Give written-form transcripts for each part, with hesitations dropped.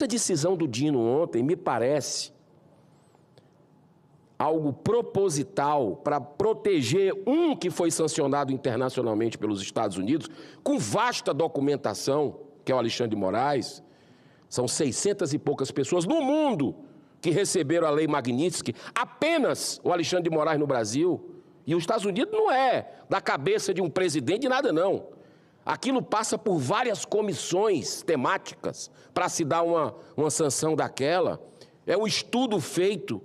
Essa decisão do Dino ontem me parece algo proposital para proteger um que foi sancionado internacionalmente pelos Estados Unidos, com vasta documentação, que é o Alexandre de Moraes. São 600 e poucas pessoas no mundo que receberam a Lei Magnitsky, apenas o Alexandre de Moraes no Brasil. E os Estados Unidos não é da cabeça de um presidente de nada, não. Aquilo passa por várias comissões temáticas para se dar uma sanção daquela. É um estudo feito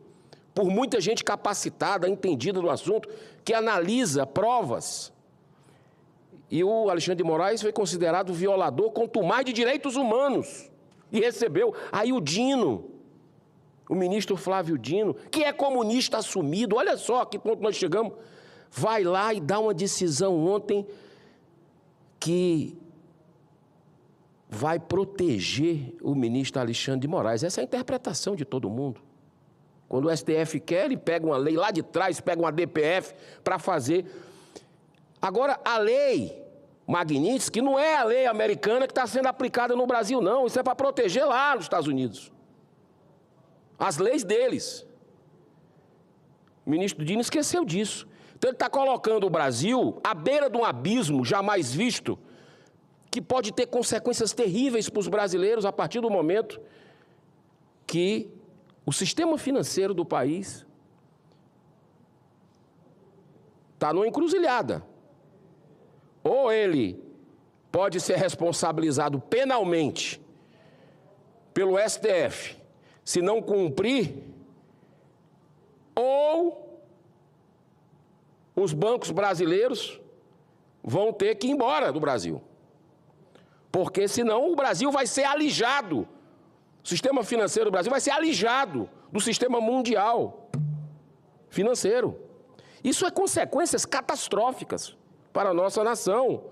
por muita gente capacitada, entendida do assunto, que analisa provas. E o Alexandre de Moraes foi considerado violador contumaz de direitos humanos. E recebeu. Aí o Dino, o ministro Flávio Dino, que é comunista assumido, olha só a que ponto nós chegamos, vai lá e dá uma decisão ontem que vai proteger o ministro Alexandre de Moraes. Essa é a interpretação de todo mundo. Quando o STF quer, ele pega uma lei lá de trás, pega uma DPF para fazer. Agora, a lei Magnitsky não é a lei americana que está sendo aplicada no Brasil, não. Isso é para proteger lá nos Estados Unidos. As leis deles. O ministro Dino esqueceu disso. Então, ele está colocando o Brasil à beira de um abismo jamais visto, que pode ter consequências terríveis para os brasileiros a partir do momento que o sistema financeiro do país está numa encruzilhada. Ou ele pode ser responsabilizado penalmente pelo STF se não cumprir, ou os bancos brasileiros vão ter que ir embora do Brasil. Porque senão o Brasil vai ser alijado. O sistema financeiro do Brasil vai ser alijado do sistema mundial financeiro. Isso é consequências catastróficas para a nossa nação.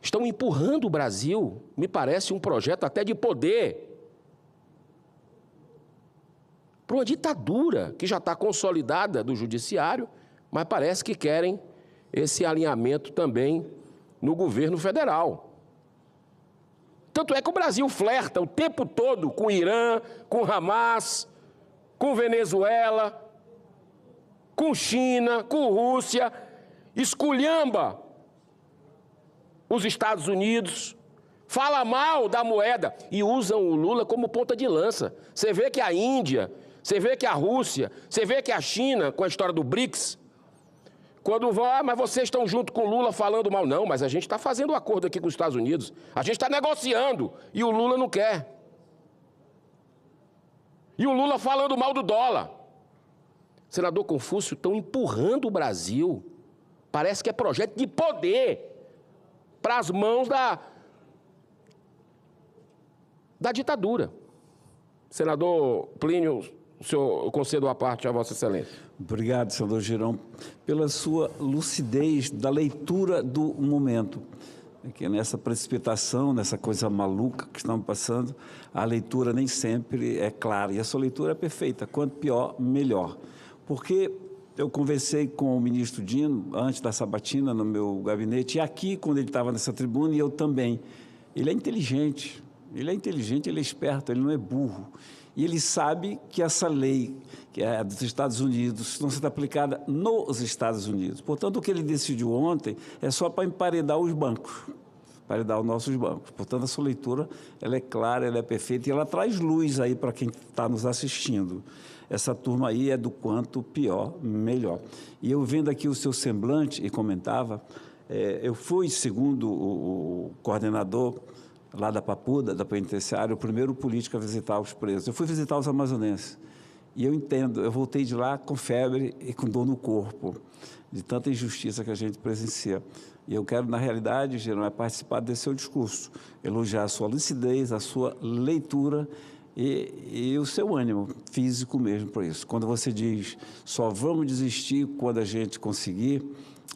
Estão empurrando o Brasil, me parece um projeto até de poder, para uma ditadura que já está consolidada do judiciário, mas parece que querem esse alinhamento também no governo federal. Tanto é que o Brasil flerta o tempo todo com o Irã, com o Hamas, com Venezuela, com China, com Rússia, esculhamba os Estados Unidos, fala mal da moeda e usam o Lula como ponta de lança. Você vê que a Índia, você vê que a Rússia, você vê que a China, com a história do BRICS, quando vão, mas vocês estão junto com o Lula falando mal. Não, mas a gente está fazendo um acordo aqui com os Estados Unidos. A gente está negociando e o Lula não quer. E o Lula falando mal do dólar. Senador Confúcio, estão empurrando o Brasil. Parece que é projeto de poder para as mãos da ditadura. Senador Plínio, o senhor, eu concedo a parte a Vossa Excelência. Obrigado, senador Girão, pela sua lucidez da leitura do momento. Que nessa precipitação, nessa coisa maluca que estamos passando, a leitura nem sempre é clara. E a sua leitura é perfeita. Quanto pior, melhor. Porque eu conversei com o ministro Dino, antes da sabatina, no meu gabinete, e aqui, quando ele estava nessa tribuna, e eu também. Ele é inteligente, ele é esperto, ele não é burro. E ele sabe que essa lei, que é dos Estados Unidos, não será aplicada nos Estados Unidos. Portanto, o que ele decidiu ontem é só para emparedar os bancos, emparedar os nossos bancos. Portanto, a sua leitura ela é clara, ela é perfeita e ela traz luz aí para quem está nos assistindo. Essa turma aí é do quanto pior, melhor. E eu vendo aqui o seu semblante e comentava, eu fui, segundo o coordenador lá da Papuda, da penitenciária, o primeiro político a visitar os presos. Eu fui visitar os amazonenses. E eu entendo, eu voltei de lá com febre e com dor no corpo, de tanta injustiça que a gente presencia. E eu quero, na realidade, Gerão, participar desse seu discurso, elogiar a sua lucidez, a sua leitura e o seu ânimo físico mesmo para isso. Quando você diz, só vamos desistir quando a gente conseguir,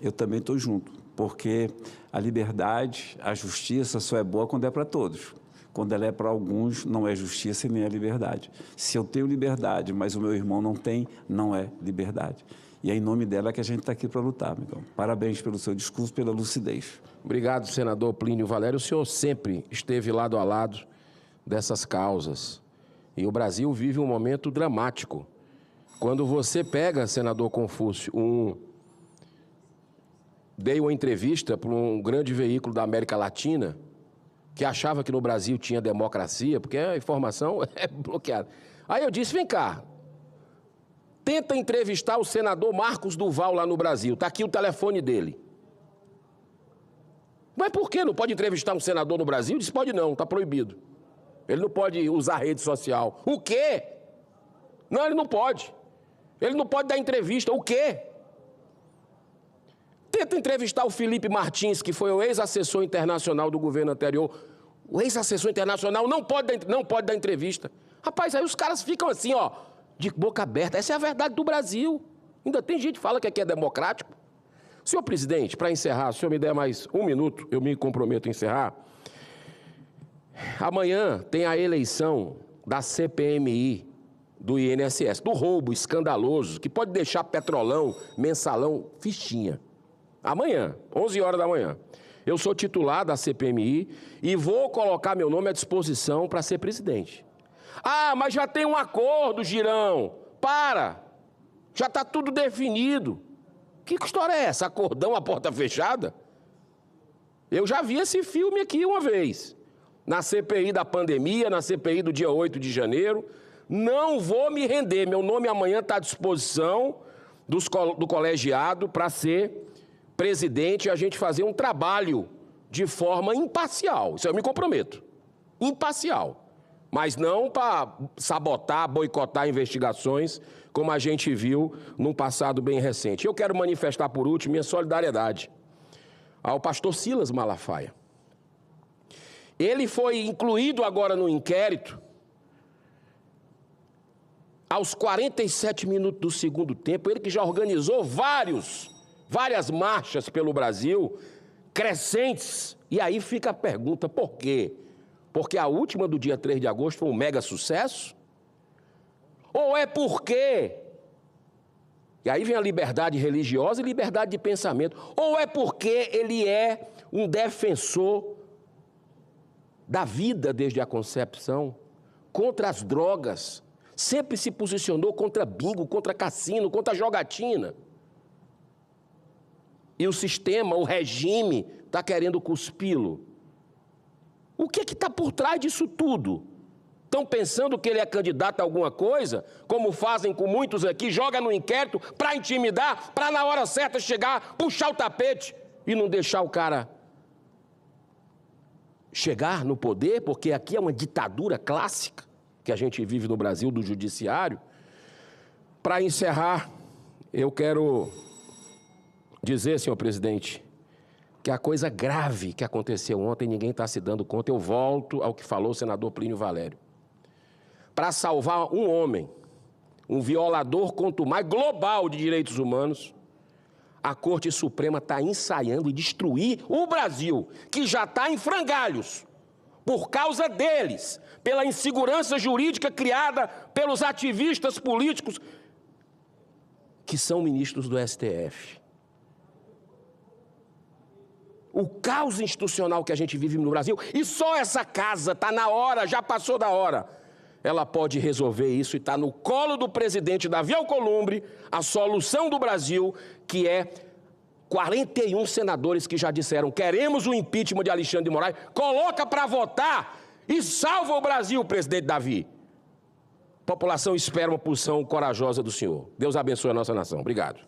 eu também estou junto, porque a liberdade, a justiça só é boa quando é para todos. Quando ela é para alguns, não é justiça e nem é liberdade. Se eu tenho liberdade, mas o meu irmão não tem, não é liberdade. E é em nome dela que a gente está aqui para lutar, amigão. Parabéns pelo seu discurso, pela lucidez. Obrigado, senador Plínio Valério. O senhor sempre esteve lado a lado dessas causas. E o Brasil vive um momento dramático. Quando você pega, senador Confúcio, dei uma entrevista para um grande veículo da América Latina que achava que no Brasil tinha democracia, porque a informação é bloqueada. Aí eu disse, vem cá, tenta entrevistar o senador Marcos Duval lá no Brasil, está aqui o telefone dele. Mas por que não pode entrevistar um senador no Brasil? Disse, pode não, está proibido. Ele não pode usar rede social. O quê? Não, ele não pode. Ele não pode dar entrevista. O quê? Tenta entrevistar o Felipe Martins, que foi o ex-assessor internacional do governo anterior. O ex-assessor internacional não pode dar entrevista. Rapaz, aí os caras ficam assim, ó, de boca aberta. Essa é a verdade do Brasil. Ainda tem gente que fala que aqui é democrático. Senhor presidente, para encerrar, se o senhor me der mais 1 minuto, eu me comprometo a encerrar. Amanhã tem a eleição da CPMI do INSS, do roubo escandaloso, que pode deixar Petrolão, Mensalão, fichinha. Amanhã, 11 horas da manhã. Eu sou titular da CPMI e vou colocar meu nome à disposição para ser presidente. Ah, mas já tem um acordo, Girão. Para! Já está tudo definido. Que história é essa? Acordão à porta fechada? Eu já vi esse filme aqui uma vez. Na CPI da pandemia, na CPI do dia 8 de janeiro. Não vou me render. Meu nome amanhã está à disposição do colegiado para ser presidente e a gente fazer um trabalho de forma imparcial. Isso eu me comprometo. Imparcial. Mas não para sabotar, boicotar investigações, como a gente viu num passado bem recente. Eu quero manifestar, por último, minha solidariedade ao pastor Silas Malafaia. Ele foi incluído agora no inquérito aos 47 minutos do segundo tempo, ele que já organizou várias marchas pelo Brasil, crescentes. E aí fica a pergunta, por quê? Porque a última do dia 3 de agosto foi um mega sucesso? Ou é porque, e aí vem a liberdade religiosa e liberdade de pensamento, ou é porque ele é um defensor da vida desde a concepção, contra as drogas, sempre se posicionou contra bingo, contra cassino, contra jogatina. E o sistema, o regime, está querendo cuspi-lo. O que é que está por trás disso tudo? Estão pensando que ele é candidato a alguma coisa, como fazem com muitos aqui, joga no inquérito para intimidar, para na hora certa chegar, puxar o tapete e não deixar o cara chegar no poder, porque aqui é uma ditadura clássica que a gente vive no Brasil, do judiciário. Para encerrar, eu quero dizer, senhor presidente, que a coisa grave que aconteceu ontem, ninguém está se dando conta. Eu volto ao que falou o senador Plínio Valério. Para salvar um homem, um violador quanto mais global de direitos humanos, a Corte Suprema está ensaiando e destruir o Brasil, que já está em frangalhos, por causa deles, pela insegurança jurídica criada pelos ativistas políticos que são ministros do STF. O caos institucional que a gente vive no Brasil, e só essa casa está na hora, já passou da hora, ela pode resolver isso e está no colo do presidente Davi Alcolumbre a solução do Brasil, que é 41 senadores que já disseram, queremos o impeachment de Alexandre de Moraes, coloca para votar e salva o Brasil, presidente Davi. A população espera uma posição corajosa do senhor. Deus abençoe a nossa nação. Obrigado.